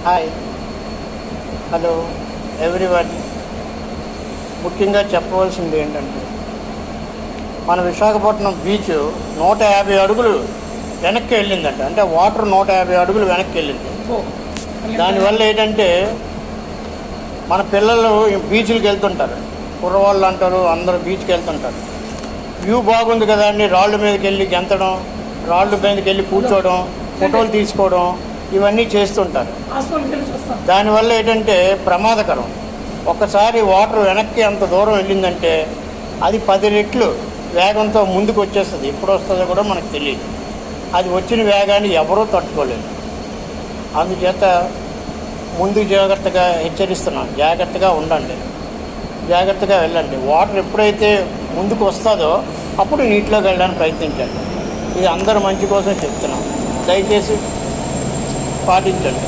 Hi, hello everyone. ముఖ్యంగా చెప్పవలసింది ఏంటంటే, మన విశాఖపట్నం బీచ్ 150 అడుగులు వెనక్కి వెళ్ళిందంట. అంటే వాటర్ 150 అడుగులు వెనక్కి వెళ్ళింది. దానివల్ల ఏంటంటే మన పిల్లలు బీచ్లకు వెళ్తుంటారు, కుర్రవాళ్ళు అంటారు, అందరూ బీచ్కి వెళ్తుంటారు. వ్యూ బాగుంది కదా అని రాళ్ళ మీదకి వెళ్ళి గెంతడం, రాళ్ళ మీదకి వెళ్ళి కూర్చోవడం, ఫోటోలు తీసుకోవడం, ఇవన్నీ చేస్తుంటారు. దానివల్ల ఏంటంటే ప్రమాదకరం. ఒకసారి వాటర్ వెనక్కి అంత దూరం వెళ్ళిందంటే అది 10 రెట్లు వేగంతో ముందుకు వచ్చేస్తుంది. ఎప్పుడు వస్తుందో కూడా మనకు తెలియదు. అది వచ్చిన వేగాన్ని ఎవరూ తట్టుకోలేరు. అందుచేత ముందు జాగ్రత్తగా హెచ్చరిస్తున్నాం, జాగ్రత్తగా ఉండండి, జాగ్రత్తగా వెళ్ళండి. వాటర్ ఎప్పుడైతే ముందుకు వస్తుందో అప్పుడు నీటిలోకి వెళ్ళడానికి ప్రయత్నించండి. ఇది అందరి మంచి కోసం చెప్తున్నాం, దయచేసి పాటించండి.